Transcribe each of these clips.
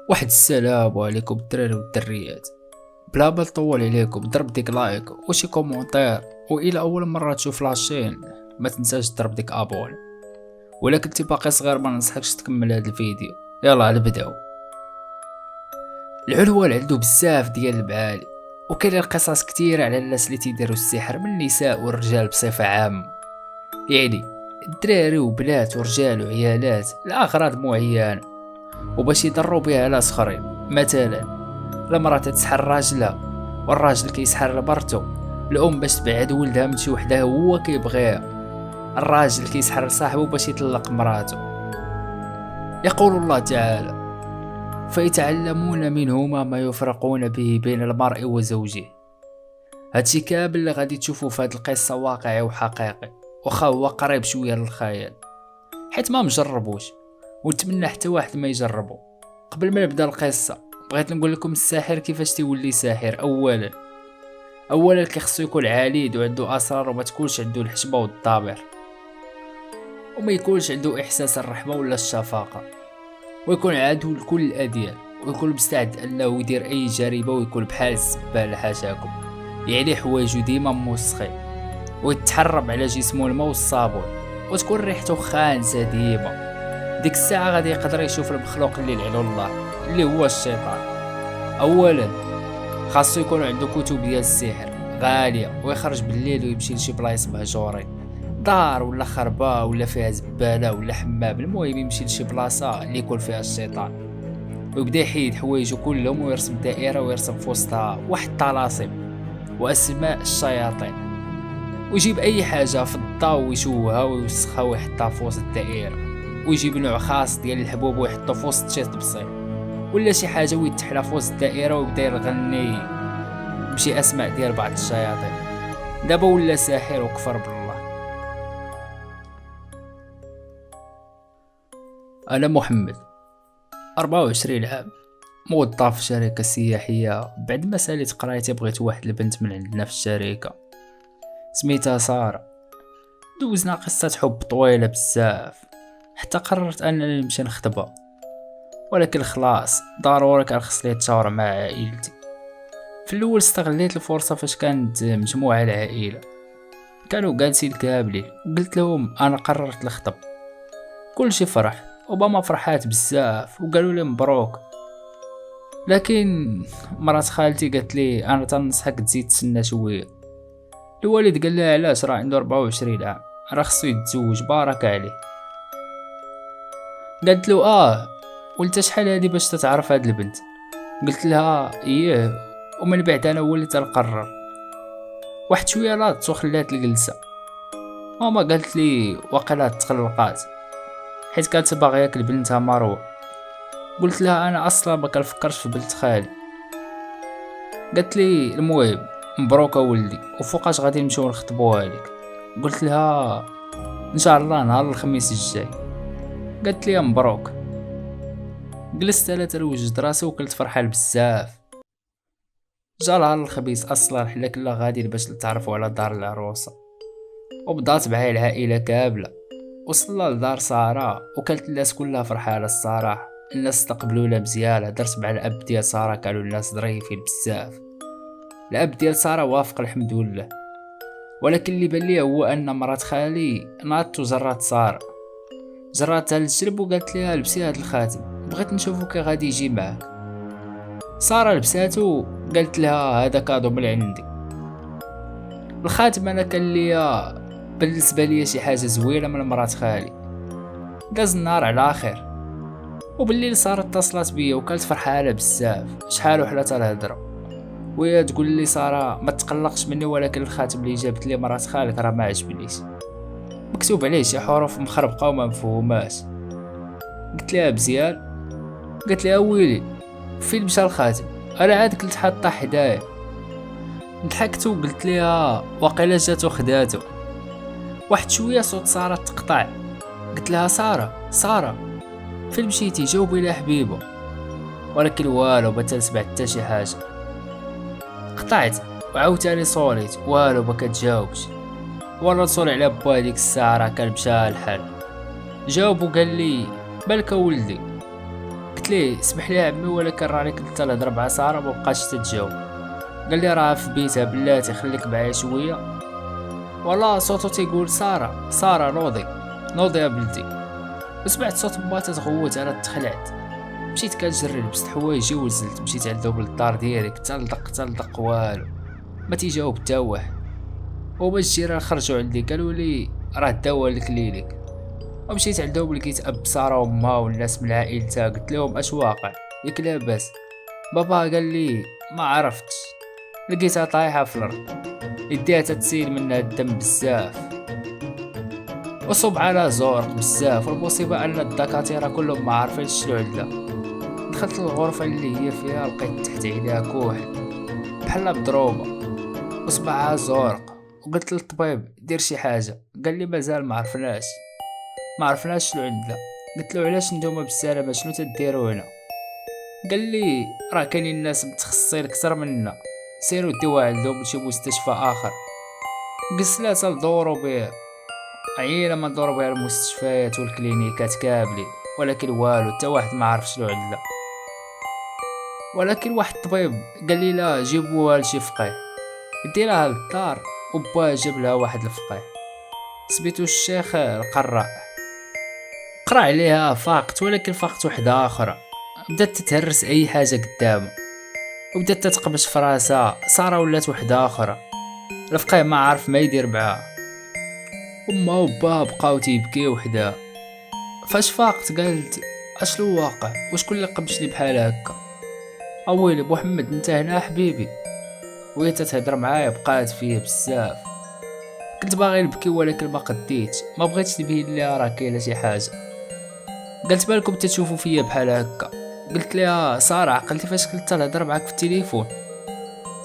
واحد السلام عليكم الدراري والدريات. بلا ما نطول عليكم، ضرب ديك لايك وشي كومونتير، والى اول مره تشوف لاشين ما تنساش تضرب ديك ابون. ولا كنتي باقي صغير ما ننصحكش تكمل هذا الفيديو. يلا نبداو. العلوان عنده بزاف ديال المعاني، وكاين قصص كتير على الناس اللي تيديروا السحر من النساء والرجال بصفه عامه. يعني الدراري وبنات ورجال وعيالات لاغراض معينه، وباش يضروا بها ناس اخرين. مثلا المرأة تسحر راجلها، والراجل كيسحر لمرتو، الام باش تبعد ولدها من شي وحده هو كيبغيها، الراجل كيسحر لصاحبه باش يطلق مراته. يقول الله تعالى: فيتعلمون منهما ما يفرقون به بين المرء وزوجه. هادشي كامل اللي غادي تشوفوا في هاد القصة واقعي وحقيقي، وخا هو قريب شوية للخيال، حيت ما مجربوش، ونتمنى حتى واحد ما يجربو. قبل ما نبدا القصة بغيت نقول لكم الساحر كيفاش تيولي ساحر. اولا كيخصو يكون عنيد وعنده اسرار، وما تكونش عنده الحشمه والضمير، وما يكونش عنده احساس الرحمه ولا الشفقه، ويكون عادو لكل الاديان، ويكون مستعد انه يدير اي جريمه، ويكون بحال الزباله حاشاكم. يعني حوايجو ديما موسخين، ويتحرم على جسمه الماء والصابون، وتكون ريحته خانسه ديما. ديك الساعه غادي يقدر يشوف المخلوق اللي لعنه الله، اللي هو الشيطان. اولا خاصو يكون عنده كتب ديال السحر غاليه، ويخرج بالليل ويمشي لشي بلايص مهجورين، دار ولا خربه ولا فيها زباله ولا حمام، المهم يمشي لشي بلاصه اللي يكون فيها الشيطان، ويبدا يحيد حوايجو كلهم، ويرسم دائره، ويرسم في وسطها واحد الطلاسم واسماء الشياطين، ويجيب اي حاجه فضه ويشوها ويوسخها ويحطها في وسط الدائره، ويجيب نوع خاص ديال الحبوب ويحطو في وسط شي طبسيل ولا شي حاجه، ويتحلى في وسط الدائره، ويبدا يغني بشي اسماء ديال بعض الشياطين. دابا ولا ساحر وكفر بالله. انا محمد، 24 عام، موظف في شركه سياحيه. بعد ما ساليت قرايتي بغيت واحد البنت من عندنا في الشركه، سميتها ساره. دوزنا قصه حب طويله بزاف، حتى قررت انني نمشي نخطبها، ولكن خلاص ضروري كان خصني نتشاور مع عائلتي. في الاول استغليت الفرصه فاش كانت مجموعه العائله كانوا جالسين كاملين، وقلت لهم انا قررت نخطب. كلشي فرح، وباما فرحات بزاف وقالوا لي مبروك. لكن مرات خالتي قالت لي انا تنصحك تزيد تسنى شويه. الوالد قال لها علاش؟ راه عنده 24 عام، راه خصو يتزوج، بارك عليه. قالت له وانت شحال هادي باش تتعرف هاد البنت؟ قلت لها ايه، ومن بعد انا هو اللي تنقرر. واحد شويه لاط وخلات الجلسه. ماما قالت لي واقيلا تقلقات، حيت كانت باغياك لبنتها مروه. قلت لها انا اصلا ما كنفكرش في بنت خالي. قالت لي المهم مبروك ولدي، وفوقاش غادي نمشيو نخطبوها لك؟ قلت لها ان شاء الله نهار الخميس الجاي. قالت لي مبروك. جلست انا تروجت راسي وكنت فرحان بزاف. جا نهار الخميس اصلا حنا كنا غاديين باش نتعرفوا على دار العروسه، وبدات معايا العائله كامله. وصلنا لدار ساره، وكانت الناس كلها فرحانه الصراحه. الناس استقبلونا مزيان. هدرت مع الاب ديال ساره، كانوا الناس ظريفين بزاف. الاب ديال ساره وافق الحمد لله، ولكن اللي بان لي هو ان مرات خالي ناضت وجرات ساره، جراتها للجرب وقالت لها لبسي هاد الخاتم، بغيت نشوفو كي غادي يجي معاك. ساره لبساتو، قالت لها هذا كادو من عندي. الخاتم انا كان ليا بالنسبه ليا شي حاجه زوينه من مرات خالي. داز النهار على خير، وبالليل ساره اتصلت بيا وكانت فرحانه بزاف. شحال وحنا تنهضروا، وهي تقول لي ساره ما تقلقش مني، ولكن الخاتم اللي جابت لي مرات خالك راه ما عجبنيش، مكتوب عليه شي حروف مخربقه وما مفهوماش. قلت لها مزيان. قالت لي ويلي فين مشى الخاتم؟ انا عاد كنت حاطه حدايا. ضحكت وقلت لها واقيلا جاتو خداتو. واحد شويه صوت ساره تقطع. قلت لها ساره فين مشيتي؟ جاوبي لي حبيبه. ولكن والو، ما تنسمع حتى شي حاجه. قطعت وعاوتاني صوليت، والو ما كتجاوبش. وانا نصول على با ديك الساعه راه كان مشى الحال. جاوب وقال لي مالك ولدي؟ قلت ليه اسمح لي عمي، ولكن راني كنت تنهضر مع ساره ما بقاش تتجاوب. قال لي راه في بيتها بلاتي، خليك معايا شويه. والله صوتو تيقول ساره ساره نوضي نوضي يا بلدي. وسمعت صوت با تتغوت، انا تخلعت، مشيت كنجري، لبست حوايجي ونزلت، مشيت عندهم للدار ديالي، تلدق والو، ما تيجاوب حتى واحد. هما الجيران خرجوا عندي قالوا لي راه داوا لك ليلك. ومشيت عندهم لقيت اب ساره وامها والناس من عائلتها، قلت لهم اش واقع ياك لاباس؟ بابا قال لي ما عرفتش، لقيتها طايحه في الارض، يديها تتسيل منها الدم بزاف وصب على زورق بزاف. والمصيبه ان الدكاتره كلهم ما عارفين شنو عندها. دخلت الغرفه اللي هي فيها، لقيت تحت عينيها كحل بحال مضروبه وصبعها زورق. وقلت للطبيب دير شي حاجه، قال لي مازال ما عرفناش شنو عندها. قلت له علاش نتوما بالسلامه شنو تديروا هنا؟ قال لي راه كاينين ناس متخصصين اكثر منا، سيروا ديوها عندهم لشي مستشفى اخر. قلت لا تندوروا بيه، عينا ما ندوروا بها المستشفيات والكلينيكات كاملين، ولكن والو حتى واحد ما عرف شنو عندها. ولكن واحد الطبيب قال لي لا جيبوها لشي فقيه، ديرها للدار. وبا جاب لها واحد الفقيه سميتو الشيخ القراء، قرا عليها فاقت، ولكن فاقت وحده اخرى. بدات تتهرس اي حاجه قدامها وبدات تتقمش في راسها. ساره ولات وحده اخرى، الفقيه ما عارف ما يدير معاها. امها وباها بقاو تيبكيو وحدها. فاش فاقت قالت اشنو واقع، وشكون اللي قمشني بحال هكا؟ اويلي محمد انت هنا حبيبي. وهي تتهضر معايا بقات فيه بزاف. كنت باغي نبكي ولكن ما قديتش، ما بغيتش نبين ليها راه كاينه شي حاجه. قالت بالكم تتشوفوا فيا بحال هكا؟ قلت لها ساره عقلتي فاش كنت تنهضر معاك في التليفون؟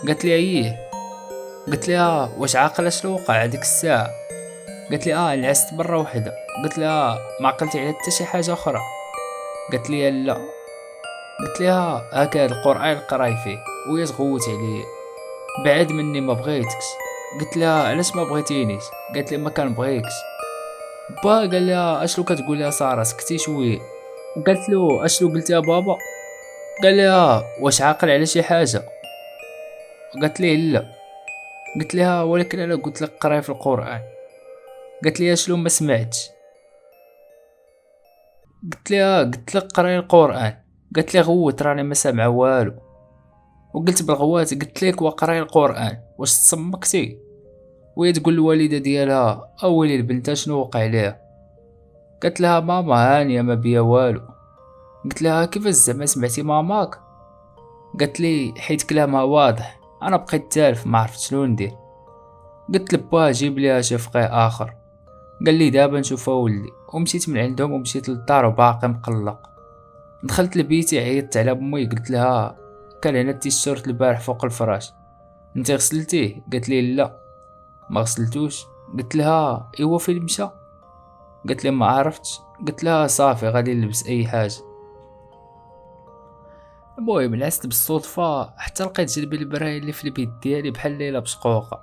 قالت لي اييه. قلت لها واش عاقله شنو وقع هذيك الساعه؟ قالت لي نعست مره وحده. قلت لها ما عقلتي على حتى شي حاجه اخرى؟ قالت لي لا. قلت لها هكا القران قراي فيه، وهي تغوت عليا بعد مني ما بغيتكش. قلت لها علاش ما بغيتينيش؟ قالت لي ما كنبغيكش. با قال لها اشنو كتقول يا ساره سكتي شويه. قالت له اشنو قلت يا بابا؟ قال لها واش عاقل على شي حاجه؟ قالت لي لا. قلت لها ولكن انا قلت لك قراي في القران. قالت لي اشنو ما سمعتش؟ قلت لك قراي القران. قالت لي غوت راني ما سامعه والو. وقلت بالغوات قلت لك وقراي القران واش تصمكتي؟ وهي تقول الوالده ديالها اويلي البنت شنو وقع ليها؟ قالت لها ماما هانيه ما بيا والو. قلت لها كيفاش زعما سمعتي ماماك؟ قالت لي حيت كلامها واضح، انا بقيت تالف ما عرفت شنو ندير. قلت لباه جيب ليها شي فقيه اخر. قال لي دابا نشوفها ولدي. ومشيت من عندهم ومشيت للدار وباقي مقلق. دخلت لبيتي عيطت على امي قلت لها كان هنا التيشيرت البارح فوق الفراش، انت غسلتيه؟ قالت لي لا ما غسلتوش. قلت لها ايوا فين مشى؟ قالت لي ما عرفتش. قلت لها صافي غادي نلبس اي حاجه. المهم نعست بالصدفه حتى لقيت جلبي البرايه اللي في البيت ديالي بحال ليله بشقوقه،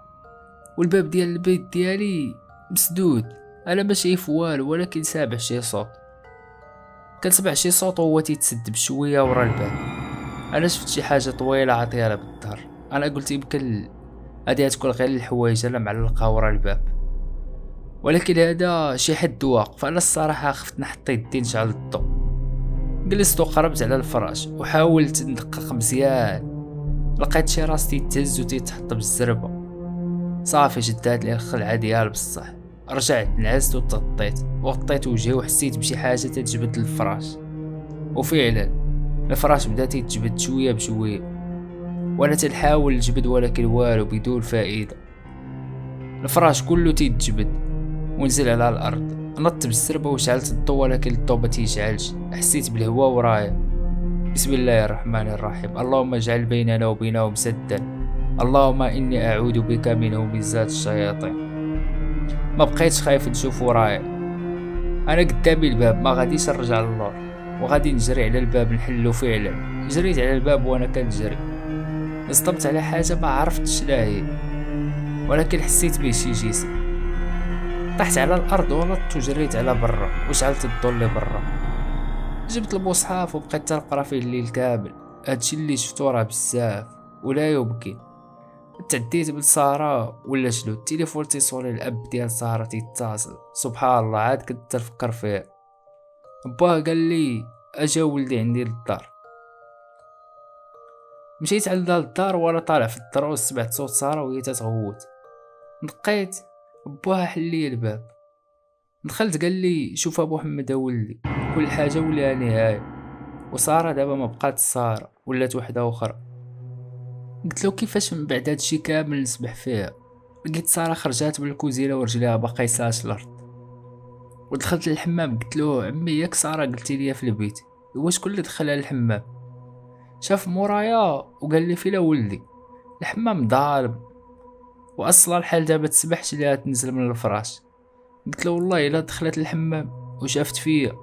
والباب ديال البيت ديالي مسدود. انا ما شايف والو ولكن سامع شي صوت، كنسمع شي صوت وهو تيتسد بشويه ورا الباب. انا شفت شي حاجه طويله عطياله بالظهر. انا قلت يمكن هادي تكون غير الحوايج انا معلقه ورا الباب، ولكن هذا شي حد واقف. انا الصراحه خفت نحط يدي نشعل الضو. جلست وقربت على الفراش وحاولت ندقق مزيان. لقيت شي راس تيتهز وتيتحط بالزربه. صافي شدات لي الخلعه ديال بصح. رجعت نعست وغطيت وجهي وحسيت بشي حاجه تتجبد للفراش. وفعلا الفراش بدا يتجبد شويه بشويه وانا تنحاول نجبد ولكن والو بدون فائده. الفراش كله تيتجبد ونزل على الارض. نطت بالسربه وشعلت الضو ولكن الضو ما تيشعلش. حسيت بالهواء ورايا. بسم الله الرحمن الرحيم. اللهم اجعل بيننا وبينهم سدا. اللهم اني اعوذ بك من همزات الشياطين. ما بقيتش خايف نشوف ورايا. انا قدامي الباب ما غاديش نرجع للور وغادي نجري على الباب نحلو. فعلا جريت على الباب وانا كنجري. صدمت على حاجه ما عرفتش شنو هي ولكن حسيت به شي جسم. طحت على الارض ونطت وجريت على برا وشعلت الضو اللي برا. جبت المصحف وبقيت تنقرا فيه الليل كامل. هادشي اللي شفتو راه بزاف ولا يمكن. تعديت من سارة ولا شنو، التليفون تيصوني، الاب ديال سارة تيتصل. سبحان الله، عاد كنت تفكر فيه. باه قال لي اجا ولدي عندي للدار. مشيت عندها للدار وانا طالع في الدروس سمعت صوت سارة وهي تتغوت. نقيت، باه حل لي الباب. دخلت قال لي شوف ابو محمد ولدي، كل حاجه ولها نهايه، وساره دابا ما بقات ساره، ولات وحده اخرى. قلت له كيفاش من بعد هادشي كامل نسبح فيها؟ لقيت ساره خرجات من الكوزينه ورجليها باقا يساس الارض. ودخلت للحمام قلت له عمي ياك ساره قلتي لي في البيت، هو شكون اللي دخلها للحمام؟ شاف مورايا وقال لي فيلا ولدي، الحمام ظالم، واصلا الحال دابا تسبحش ليها تنزل من الفراش. قلت له والله الا دخلت الحمام وشافت فيا.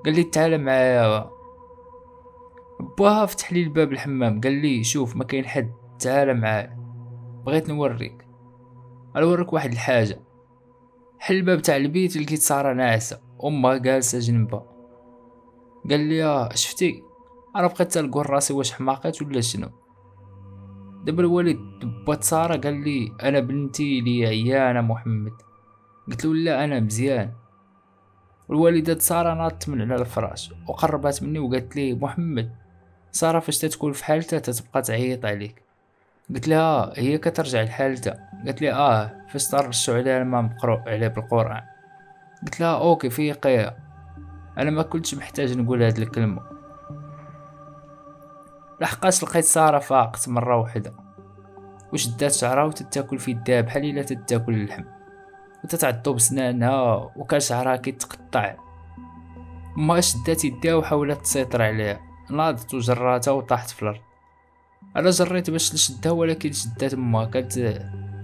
قال لي تعال معايا. باها فتح لي الباب الحمام قال لي شوف ما كاين حد، تعال معايا بغيت نوريك. نوريك واحد الحاجه. حل الباب تاع البيت لقيت ساره ناعسه امها جالسه جنبها. قال لي شفتي؟ انا بقيت تنقول راسي واش حماقات ولا شنو. دابا الوالد بات ساره قال لي انا بنتي لي عيانه محمد. قلت له لا انا مزيان. والوالده ساره ناضت من على الفراش وقربت مني وقالت لي محمد، ساره فاش تتكون في حالتها تتبقى تعيط عليك. قلت لها هي كترجع لحالتها. قالت لي فاش ترشوا عليها الماء مقروء عليه بالقران. قلت لها اوكي فيقيها. انا ما كنتش محتاج نقول هاد الكلمه. لحقاش لقيت ساره فاقت مره واحده وشدات شعرها وتتاكل في يدها بحال الا تتاكل اللحم، وتتعضو بسنانها وكان شعرها كيتقطع. ما شدات يدها وحاولت تسيطر عليها، ناضت وجراتها وطاحت في الارض. انا جريت باش نشدها ولكن شدات امها كانت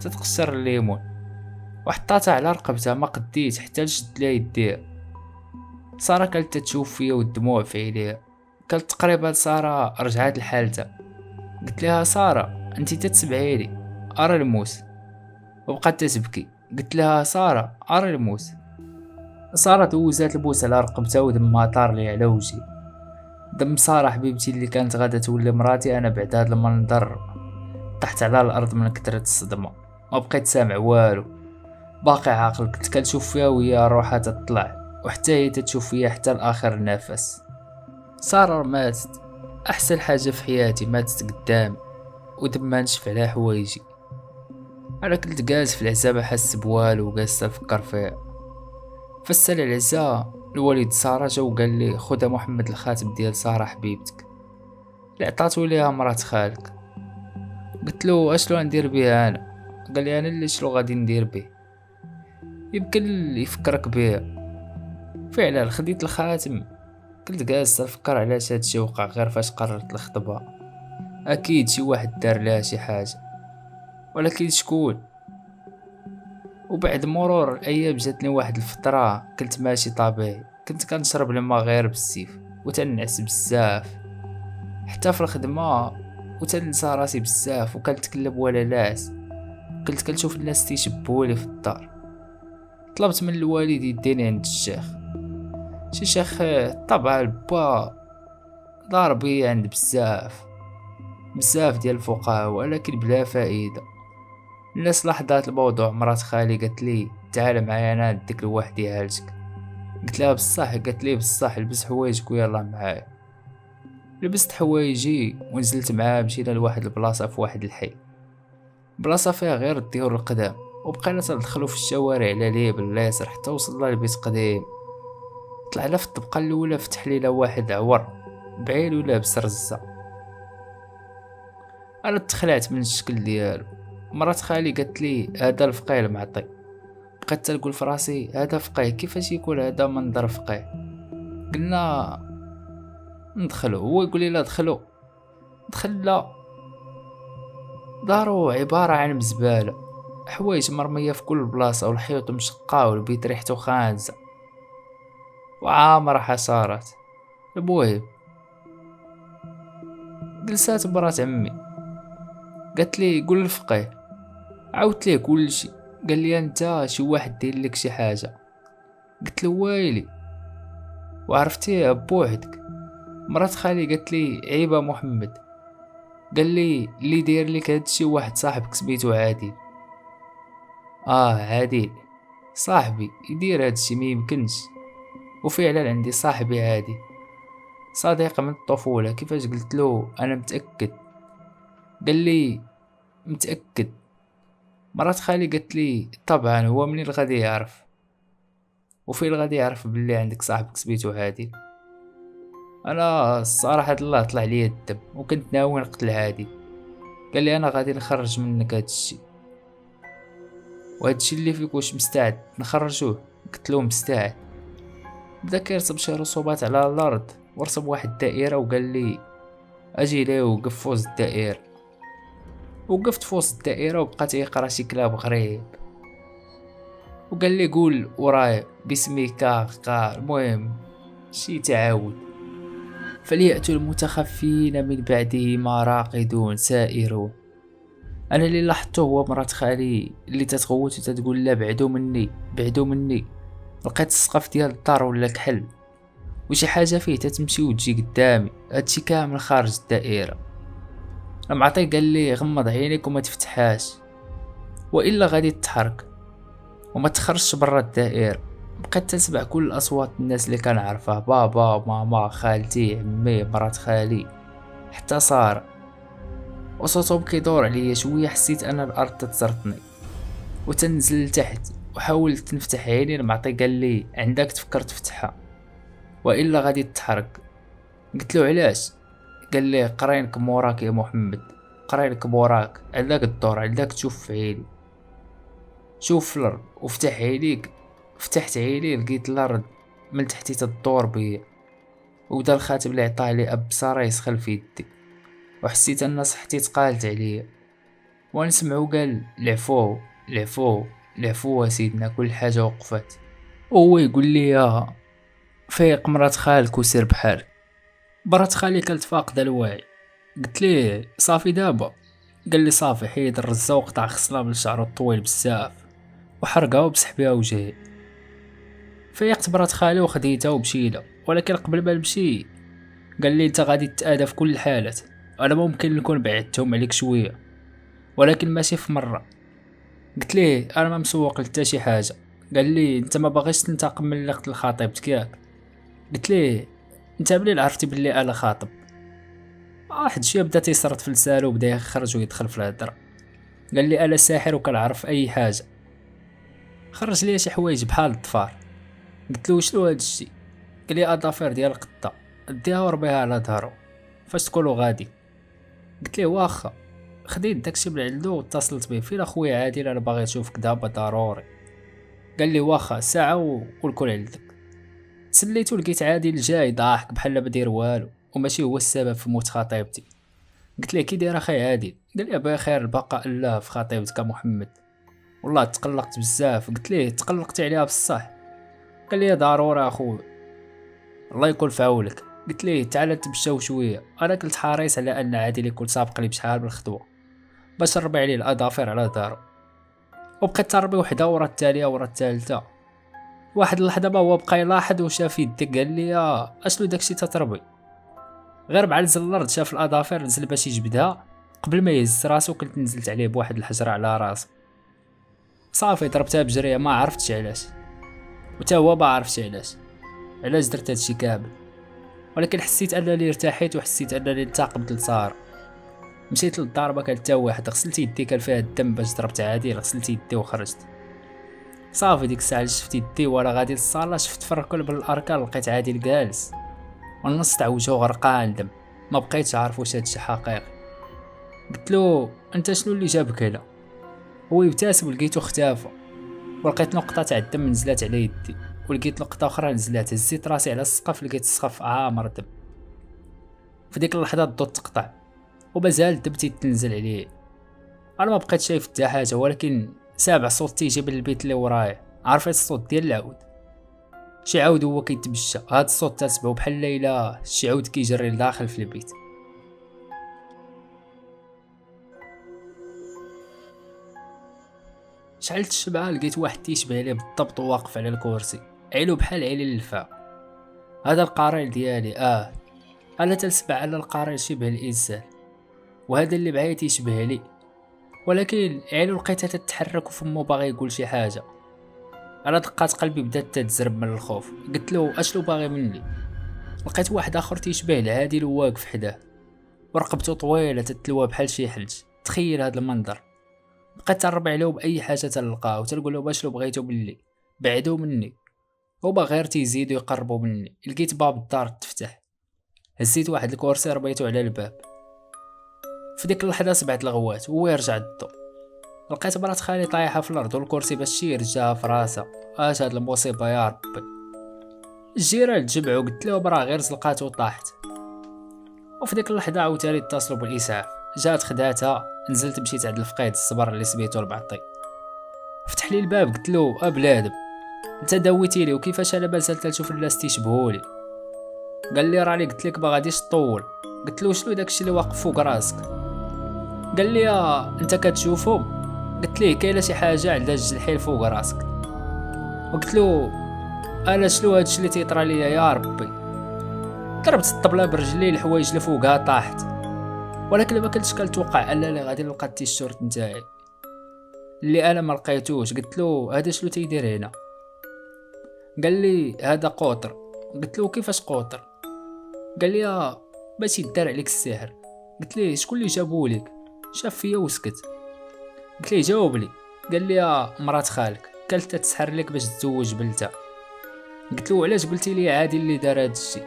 تتقشر الليمون وحطاتها على رقبتها. ما قديت حتى نشد لها يديها. ساره كانت تشوف فيا والدموع في عينيها. كانت تقريبا ساره رجعت لحالتها. قلت لها ساره انت تتسمعيني؟ ارى الموس. وبقات تبكي. قلت لها ساره ارى الموس. ساره دوزات البوس على رقبتها ودمها طار لي على وجهي. دم ساره حبيبتي اللي كانت غادا تولي مراتي. انا بعد هذا المنظر طحت على الارض من كثرة الصدمه. ما بقيت سامع والو، باقي عاقل. كنت كنشوف فيها وهي روحها تطلع وحتى هي تتشوف فيا حتى لاخر نفس. ساره ماتت، احسن حاجه في حياتي ماتت قدامي ودمها نشف على حوايجي. انا كنت جالس في العزا حس بوالو وجالس نفكر فيها. فسال العزا الوالد ساره جا وقال لي خذ محمد الخاتم ديال ساره حبيبتك اللي عطاتو ليها مرات خالك. قلت له اشلو ندير بيه انا؟ قال لي انا اللي شلو غادي ندير به، يمكن يفكرك بيه. فعلا خديت الخاتم. كنت جالس نفكر علاش هادشي وقع غير فاش قررت الخطبه. اكيد شي واحد دار لها شي حاجه، ولكن شكون؟ وبعد مرور الايام جاتني واحد الفتره كنت ماشي طبيعي. كنت كنشرب الماء غير بالسيف وتنعس بزاف حتى في الخدمه، وتنسى راسي بزاف وكنتكلم ولا لاس. كنت كنشوف الناس تيشبهولي في الدار. طلبت من الوالد يديني عند الشيخ. شي شيخ طبعا البا ضاربي عند بزاف ديال الفقهاء ولكن بلا فائده. الناس لاحظات الموضوع. مرات خالي قالت لي تعال معايا انا نديك لواحد يعالجك. قلت لها بصح؟ قالت لي بصح، لبس حوايجك ويلا معايا. لبست حوايجي ونزلت معاه. مشينا لواحد البلاصه في واحد الحي، بلاصه فيها غير الديور القدام، وبقينا تندخلوا في الشوارع على اليمين اليسار حتى وصلنا لبيت قديم. طلعنا في الطبقه الاولى فتح لينا واحد عور بعيد ولابس رزه. انا تخلعت من الشكل ديالو. مرات خالي قالت لي هذا الفقيه المعطي. بقيت تنقول في راسي هذا فقيه؟ كيفاش يكون هذا منظر فقيه؟ قلنا ندخلوا. هو يقول لي لا دخلوا. دخلنا دارو عباره عن مزباله، حوايج مرميه في كل بلاصه والحيوط مشقه والبيت ريحته خانزه وعامره حشرات. المهم جلسات مرات عمي قالت لي قول الفقيه. عاودت ليه كل شيء. قال لي انت شي واحد دير لك شي حاجه. قلت له وايلي. وعرفتيها بوحدك. مرات خالي قالت لي عيبه محمد، قال لي اللي داير لك هادشي واحد صاحبك سميتو عادل. عادل صاحبي يدير هادشي ما يمكنش. وفعلا عندي صاحبي عادل، صديق من الطفولة. كيفاش قلت له انا متأكد، قال لي متأكد. مرات خالي قالت لي طبعا هو منين غادي يعرف، وفين غادي يعرف باللي عندك صاحبك سميتو عادل. انا الصراحة الله طلع لي الدم وكنت ناوي نقتل عادل. قال لي انا غادي نخرج منك هادشي، وهادشي اللي فيك واش مستعد نخرجوه؟ قلت له مستعد. بدا كيرسم شي رسومات على الارض ورسم واحد الدائرة وقال لي اجي ليه وقف فوز الدائرة. وقفت فوز الدائرة وبقى تيقرا شي كلام غريب، وقال لي قول ورايا باسمي كا المهم شي تعاود. فليأتوا المتخفين من بعده ما راقدون سائرون. انا اللي لاحظته هو مرات خالي اللي تتغوت وتتقول لا بعدو مني بعدو مني. لقيت السقف ديال الدار ولا كحل، وشي حاجه فيه تتمشي وتجي قدامي، هادشي كامل خارج الدائره. المعطي قال لي غمض عينيك وما تفتحهاش والا غادي تتحرك، وما تخرجش برا الدائره. بقيت تسمع كل اصوات الناس اللي كنعرفها، بابا ماما خالتي عمي مرات خالي حتى ساره، وصوتهم كيدور عليا. شويه حسيت ان الارض تتزرطني وتنزل لتحت، وحاولت نفتح عيني. المعطي قال لي عندك تفكر تفتحها والا غادي تتحرك. قلت له علاش؟ قال لي قرينك موراك يا محمد، قرينك موراك، عندك الدور، عندك تشوف في عيني. شوف في الارض وفتح عينيك. فتحت عيني لقيت الارض من تحتي تدور بيا، وبدا الخاتم اللي عطاه لي اب ساره يسخن في يدي، وحسيت ان صحتي تقالت عليا. ونسمعو قال العفو العفو العفو سيدنا، كل حاجه وقفت. وهو يقول لي يا فيق مرات خالك وسير بحالك. مرات خالي كانت فاقده الوعي. قلت ليه صافي دابا؟ قال لي صافي، حيد الرزه وقطع خصله من شعره الطويل بزاف وحرقها وبسح بها وجهي. فيقت مرات خالي وخديتها ومشينا، ولكن قبل ما نمشي قال لي انت غادي تتآدى في كل الحالات. انا ممكن نكون بعدتهم عليك شويه ولكن ماشي في مره. قلت ليه انا ما مسوق لتا شي حاجه. قال لي انت ما باغيش تنتقم من اللي قتل خطيبتك ياك؟ قلت ليه انت منين عرفتي باللي انا خاطب؟ واحد شويه بدا تيسرط في لسانو وبدا يخرج ويدخل في الهضره. قال لي انا ساحر وكنعرف اي حاجه. خرج لي شي حوايج بحال الضفار. قلت له شنو هاد الشيء؟ قال لي اظافير ديال القطه، ديها وربيها على ظهرو فاش تكونوا غادي. قلت ليه واخا. خديت داكشي من عنده واتصلت به، فين اخويا عادل انا باغي نشوفك دابا ضروري. قال لي واخا ساعه والكل عندك. سليتو لقيت عادل جاي ضاحك بحال ما داير والو، وماشي هو السبب في موت خطيبتي. قلت ليه كي داير اخي عادل؟ قال لي بخير، البقاء الله في خطيبتك محمد، والله تقلقت بزاف. قلت ليه تقلقتي عليها بصح؟ قال لي ضروري اخويا، الله يكون في عونك. قلت ليه تعال نتمشاو شويه، انا كنت حريص على ان عادل يكون سابق لي بشحال من خطوه باش نربي عليه الاظافر على دارو، وبقيت تربي وحده ورا التاليه ورا الثالثه. واحد اللحظه ما هو بقى يلاحظ وشاف يدك، قال لي اشنو داكشي تتربي؟ غير مع نزل الارض شاف الاظافر نزل باش يجبدها. قبل ما يهز راسو كنت نزلت عليه بواحد الحجره على راسو. صافي ضربتها بجريه، ما عرفتش علاش، وتا هو ما عرفتش علاش درت هادشي كامل. ولكن حسيت انني ارتحيت وحسيت انني انتقمت لساره. مشيت للدار ما كان حتى واحد، غسلت يدي كان فيها الدم باش ضربت عادل، غسلت يدي وخرجت. صافي ديك الساعه شفت يدي وانا غادي للصاله، شفت في الركن بالاركان لقيت عادل جالس والنص تاع وجهو غرقان دم. ما بقيتش عارف واش هادشي حقيقي. قلت له انت شنو اللي جابك هنا؟ هو يبتسم ولقيتو اختفى، ولقيت نقطه تاع الدم نزلات على يدي، ولقيت نقطه اخرى نزلات. هزيت راسي على السقف لقيت السقف عامر دم. في ديك اللحظه الضوء تقطع ومازال الدم تيتنزل عليه. انا ما بقيت شايف حتى حاجه، ولكن سامع صوت تيجي من البيت اللي ورايا. عرفت الصوت ديال العود، شي عود هو كيتمشى. هاد الصوت تسمعو بحال ليلى شي عود كيجري لداخل في البيت. شعلت الشمعة، لقيت واحد تيشبه ليه بالضبط واقف على الكرسي، عينو بحال عين الفا. هذا القرار ديالي. انا تنسمع على القرار شبه الانسان، وهذا اللي بغيت يشبه لي، ولكن عينو لقيتها تتحرك وفمو باغي يقول شي حاجه. انا دقات قلبي بدات تتزرب من الخوف. قلت له اشنو باغي مني؟ لقيت واحد اخر تيشبه العادل واقف حداه، ورقبته طويله تتلوى بحال شي حلج. تخيل هذا المنظر. بقيت تربع عليه باي حاجه تلقاه وتنقول له باش لو بغيتو مني بعدو مني. هو غير تيزيدو يقربوا مني. لقيت باب الدار تفتح، هزيت واحد الكرسي ربيتو على الباب. في ديك اللحظه سمعت الغوات ويرجع الضو. لقيت مرات خالي طايحه في الارض والكرسي باش يرجعها في راسها. اش هاد المصيبه يا ربي. الجيران تجمعوا، قلت لهم راه غير زلقات وطاحت. وفي ديك اللحظه عاوتاني اتصلوا بالاسعاف. جات خداتها، نزلت مشيت عند الفقيد الصبر اللي سميتو البعطي. فتح لي الباب قلت له بلادم، انت داويتي لي وكيفاش انا مازال نشوف الناس تيشبهولي؟ قال لي راني قلت لك ما غاديش تطول. قلت له شنو داكشي اللي واقف فوق راسك؟ قال لي انت كتشوفهم؟ قلت ليه كاينه شي حاجه عندها الجلحيل فوق راسك. وقلت له انا شنو هادشي اللي تيطرى ليا يا ربي؟ ضربت الطبله برجلي، الحوايج اللي فوقها طاحت، ولكن ما كنتش كنتوقع انني غادي نلقى التيشيرت نتاعي اللي انا ما لقيتوش. قلت له هذا شنو تيدير هنا؟ قال لي هذا قوطر. قلت له كيفاش قوطر؟ قال لي باش يدار عليك السحر. قلت ليه شكون اللي جابو لك؟ شاف فيا وسكت. قلت ليه جاوب لي. قال لي مرات خالك قالت تسحر لك باش تزوج بنتها. قلت له علاش قلتي لي عادي اللي دار هذا الشيء؟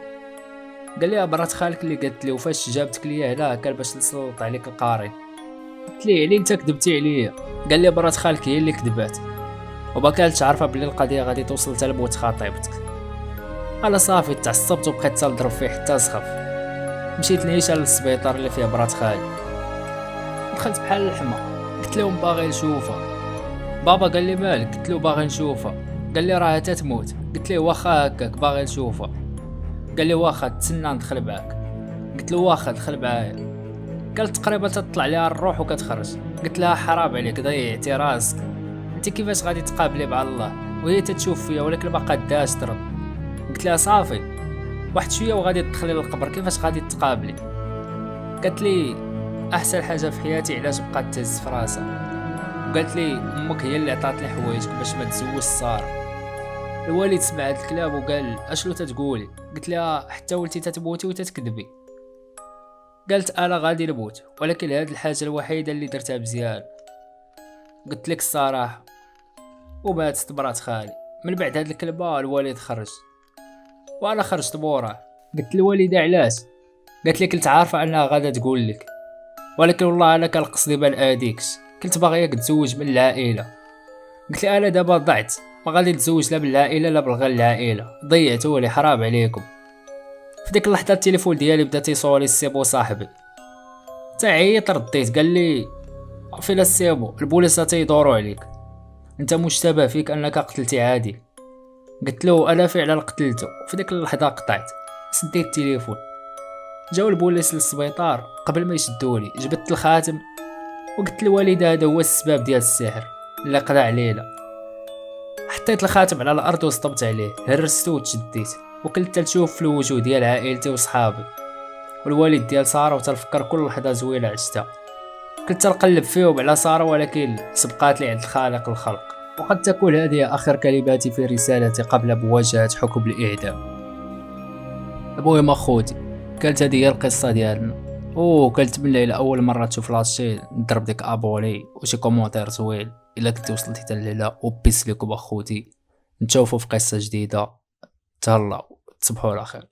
قال لي مرات خالك اللي قالت لي، وفاش جابتك ليا هنا كان باش نسلط عليك القاري. قلت ليه علي انت كذبتي عليا؟ قال لي مرات خالك هي اللي كذبات، وما كانتش عارفه بلي القضيه غادي توصل حتى لموت خطيبتك. انا صافي تعصبت وبقيت تنضرب فيه حتى سخف. مشيت نعيش على السبيطار اللي فيه برات خالي. دخلت بحال اللحمه. قلت لهم باغي نشوفها. بابا قال لي مالك؟ قلت له باغي نشوفها. قال لي راه تتموت. قلت له واخا هكاك باغي نشوفها. قال لي واخا تسنى ندخل معاك. قلت له واخا دخل معايا. قال تقريبا تطلع ليها الروح وكتخرج. قلت لها حرام عليك ضيعتي راسك، انت كيفاش غادي تقابلي مع الله وهي تتشوف فيا ولكن ما قاداش ترد؟ قلت لها صافي واحد شويه وغادي تدخلي للقبر، كيفاش غادي تقابلي؟ قالت لي احسن حاجه في حياتي علاش بقات تهز في راسها. وقالت لي امك هي اللي عطات لي حوايجك باش ما تزوج ساره. الوالد سمع هاد الكلام وقال اشنو تتقولي؟ قلت لها حتى ولتي تتموتي وتتكذبي. قالت انا غادي نموت، ولكن هاد الحاجه الوحيده اللي درتها مزيان. قلت لك الصراحه. وماتت مرات خالي. من بعد هاد الكلمه الوالد خرج وانا خرجت موراه. قلت للوالده علاش؟ قالت لي كنت عارفه انها غادا تقول لك، ولكن والله انا كان قصدي ما ناديكش، كنت باغيك تزوج من العائله. قلت لي انا دابا ضعت، ما غادي نتزوج لا بالعائله لا بالغير العائله، ضيعتولي حرام عليكم. في ديك اللحظه التليفون ديالي بدا تيصوني. السيبو صاحبي تعيط رديت. قال لي فين السيبو؟ البوليس تيدوروا عليك، انت مشتبه فيك انك قتلتي عادل. قلت له انا فعلا قتلته. في ديك اللحظه قطعت، سديت التليفون. جاو البوليس للسبيطار. قبل ما يشدوني جبت الخاتم وقلت للوالده هذا هو السبب ديال السحر اللي قضى علينا. حطيت الخاتم على الارض وصطبت عليه، هرستو وتشديت وقلت تنشوف في الوجوه ديال عائلتي وصحابي والوالد ديال ساره، وتنفكر كل لحظه زوينه عشتها. كنت نقلب فيهم على ساره ولكن سبقات لي عند الخالق الخلق. وقد تكون هذه اخر كلماتي في رسالتي قبل مواجهه حكم الاعدام. المهم اخوتي كانت هذه هي القصه ديالنا، وكنتمنى الى اول مره تشوف لاشي نضرب ديك ابوني وشي كومونتير زوين الا كنتي وصلتي حتى لهنا. وبيس لكم اخوتي، نتشوفوا في قصه جديده. تهلاو، تصبحوا على خير.